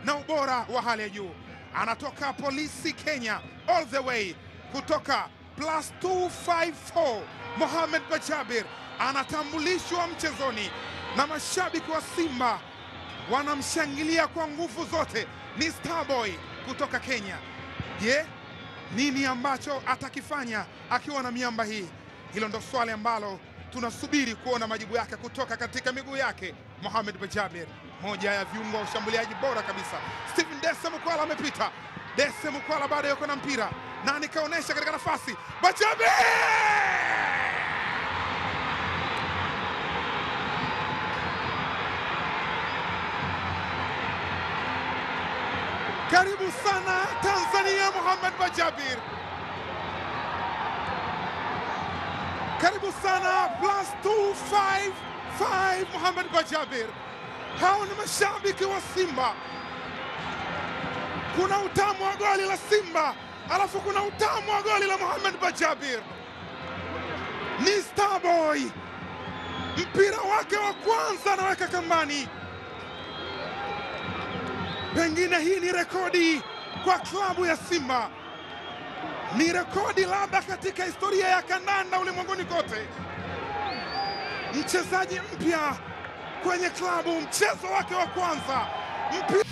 na ubora wa hali ya juu. Anatoka Polisi Kenya all the way kutoka +254. Mohamed Bajabir anatambulishwa mchezoni na mashabiki wa Simba wanamshangilia kwa nguvu zote. Ni Starboy kutoka Kenya. Je, nini ambacho atakifanya akiwa na miamba hii? Hilo ndo swali ambalo tunasubiri kuona majibu yake kutoka katika miguu yake. Mohamed Bajabir, moja ya viungo wa ushambuliaji bora kabisa. Stephen Dese Mukwala amepita. Dese Mukwala bado yuko na mpira na nikaonesha katika nafasi. Bajabir! Karibu sana Tanzania, Mohamed Bajabir. Karibu sana +255 Mohamed Bajabir. Hao ni mashabiki wa Simba. Kuna utamu wa goli la Simba, alafu kuna utamu wa goli la Mohamed Bajabir. Ni Starboy, mpira wake wa kwanza anaweka kambani. Pengine hii ni rekodi kwa klabu ya Simba, ni rekodi labda katika historia ya kandanda ulimwenguni kote. Mchezaji mpya kwenye klabu, mchezo wake wa kwanza mpira